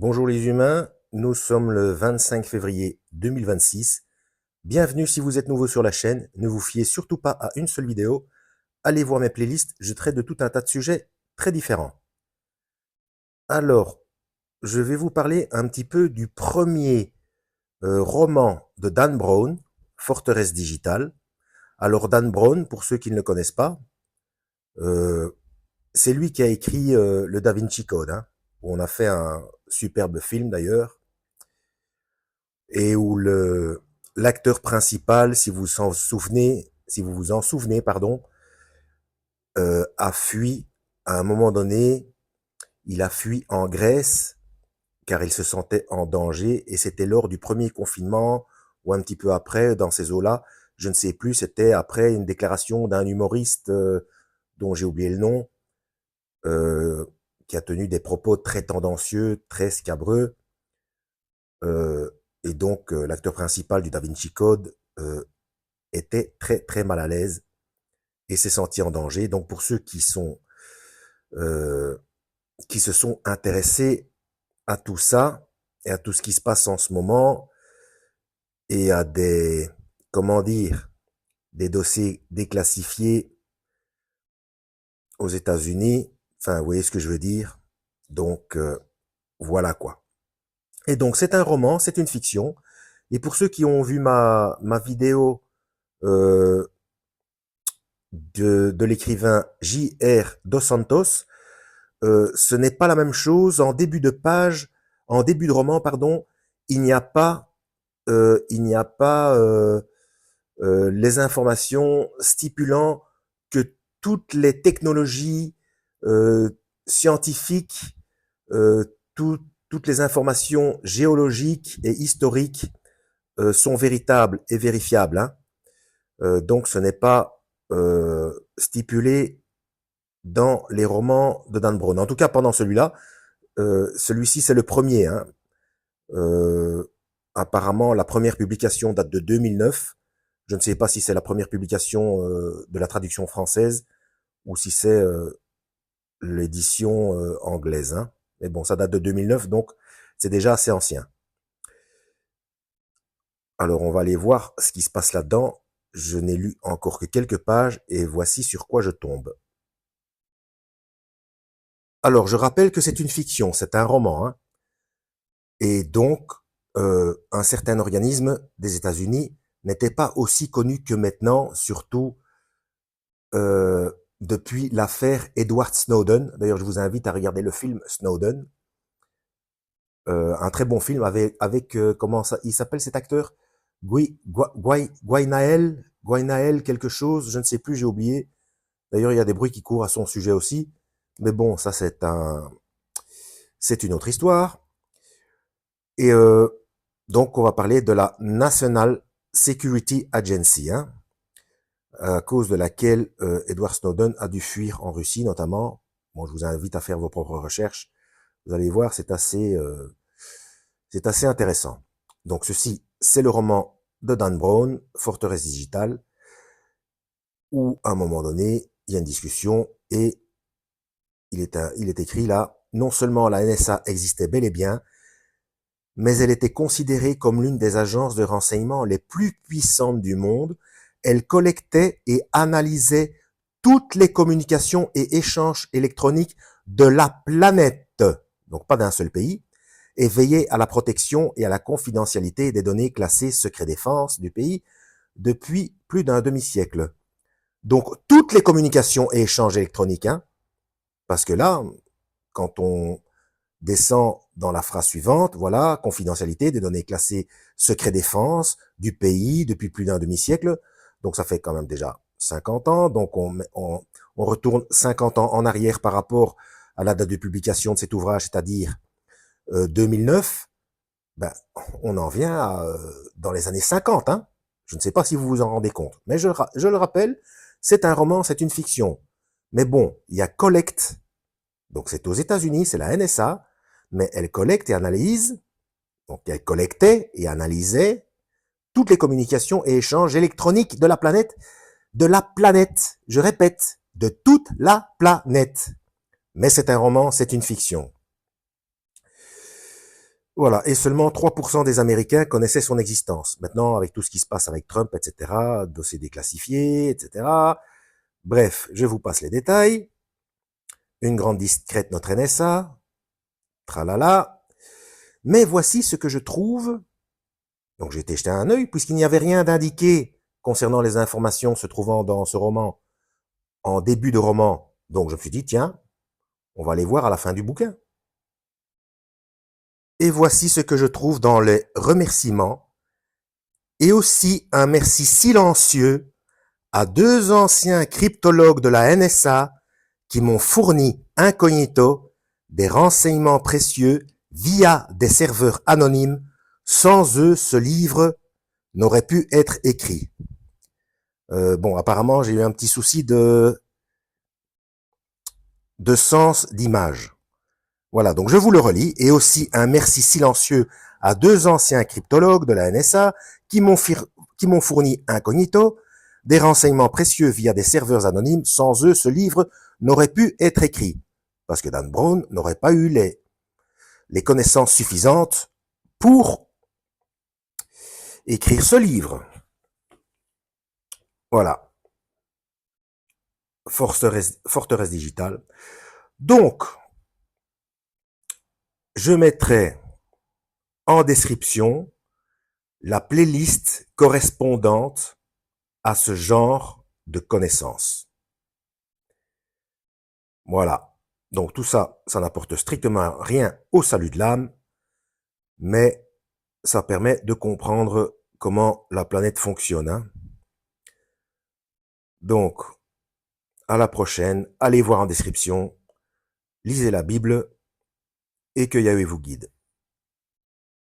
Bonjour les humains, nous sommes le 25 février 2026. Bienvenue si vous êtes nouveau sur la chaîne, ne vous fiez surtout pas à une seule vidéo. Allez voir mes playlists, je traite de tout un tas de sujets très différents. Alors, je vais vous parler un petit peu du premier roman de Dan Brown, Forteresse Digitale. Alors Dan Brown, pour ceux qui ne le connaissent pas, euh, c'est lui qui a écrit le Da Vinci Code, hein, où on a fait un superbe film d'ailleurs, et où l'acteur principal, si vous vous en souvenez, pardon, a fui à un moment donné. Il a fui en Grèce car il se sentait en danger et c'était lors du premier confinement ou un petit peu après dans ces eaux-là. Je ne sais plus. C'était après une déclaration d'un humoriste dont j'ai oublié le nom, euh, qui a tenu des propos très tendancieux, très scabreux. Euh, et donc l'acteur principal du Da Vinci Code était très très mal à l'aise et s'est senti en danger. Donc pour ceux euh, qui se sont intéressés à tout ça et à tout ce qui se passe en ce moment et à des, comment dire, des dossiers déclassifiés aux États-Unis, enfin vous voyez ce que je veux dire. Donc voilà quoi. Et donc c'est un roman, c'est une fiction. Et pour ceux qui ont vu ma vidéo euh, de l'écrivain J.R. Dos Santos, ce n'est pas la même chose. En début de page, en début de roman, pardon, il n'y a pas, les informations stipulant que toutes les technologies euh, scientifiques, euh, toutes les informations géologiques et historiques sont véritables et vérifiables, hein. Donc ce n'est pas stipulé dans les romans de Dan Brown. En tout cas, pendant celui-là, celui-ci c'est le premier, hein. Euh, Apparemment, la première publication date de 2009. Je ne sais pas si c'est la première publication de la traduction française ou si c'est l'édition anglaise, hein. Mais bon, ça date de 2009, donc c'est déjà assez ancien. Alors, on va aller voir ce qui se passe là-dedans. Je n'ai lu encore que quelques pages et voici sur quoi je tombe. Alors, je rappelle que c'est une fiction, c'est un roman, hein. Et donc, un certain organisme des États-Unis n'était pas aussi connu que maintenant, surtout euh, depuis l'affaire Edward Snowden. D'ailleurs, je vous invite à regarder le film Snowden, un très bon film avec comment ça, il s'appelle cet acteur, Guaynael quelque chose, je ne sais plus, j'ai oublié. D'ailleurs, il y a des bruits qui courent à son sujet aussi, mais bon, ça c'est une autre histoire. Et donc, on va parler de la National Security Agency, hein, à cause de laquelle Edward Snowden a dû fuir en Russie, notamment. Bon, je vous invite à faire vos propres recherches. Vous allez voir, c'est assez intéressant. Donc, ceci, c'est le roman de Dan Brown, Forteresse Digitale, où, à un moment donné, il y a une discussion et il est écrit là, non seulement la NSA existait bel et bien, mais elle était considérée comme l'une des agences de renseignement les plus puissantes du monde. Elle collectait et analysait toutes les communications et échanges électroniques de la planète, donc pas d'un seul pays, et veillait à la protection et à la confidentialité des données classées secret défense du pays depuis plus d'un demi-siècle. Donc toutes les communications et échanges électroniques, hein, parce que là, quand on descend dans la phrase suivante, voilà, confidentialité des données classées secret défense du pays depuis plus d'un demi-siècle. Donc ça fait quand même déjà 50 ans. Donc on retourne 50 ans en arrière par rapport à la date de publication de cet ouvrage, c'est-à-dire 2009. Ben, on en vient à, dans les années 50, hein. Je ne sais pas si vous vous en rendez compte. Mais je le rappelle, c'est un roman, c'est une fiction. Mais bon, il y a Collect. Donc c'est aux États-Unis, c'est la NSA, mais elle collecte et analyse, donc elle collectait et analysait toutes les communications et échanges électroniques de la planète, je répète, de toute la planète. Mais c'est un roman, c'est une fiction. Voilà, et seulement 3% des Américains connaissaient son existence. Maintenant, avec tout ce qui se passe avec Trump, etc., dossiers déclassifiés, etc. Bref, je vous passe les détails. Une grande discrète notre NSA, tralala. Mais voici ce que je trouve. Donc j'ai été jeter un œil, puisqu'il n'y avait rien d'indiqué concernant les informations se trouvant dans ce roman en début de roman. Donc je me suis dit, tiens, on va aller voir à la fin du bouquin. Et voici ce que je trouve dans les remerciements, et aussi un merci silencieux à 2 anciens cryptologues de la NSA qui m'ont fourni incognito des renseignements précieux via des serveurs anonymes. Sans eux, ce livre n'aurait pu être écrit. Bon, apparemment, j'ai eu un petit souci de sens d'image. Voilà, donc je vous le relis, et aussi un merci silencieux à 2 anciens cryptologues de la NSA qui m'ont fourni incognito des renseignements précieux via des serveurs anonymes. Sans eux, ce livre n'aurait pu être écrit, parce que Dan Brown n'aurait pas eu les connaissances suffisantes pour écrire ce livre. Voilà. Forteresse digitale. Donc, je mettrai en description la playlist correspondante à ce genre de connaissances. Voilà. Donc tout ça, ça n'apporte strictement rien au salut de l'âme, mais ça permet de comprendre comment la planète fonctionne. Hein. Donc, à la prochaine, allez voir en description, lisez la Bible et que Yahweh vous guide.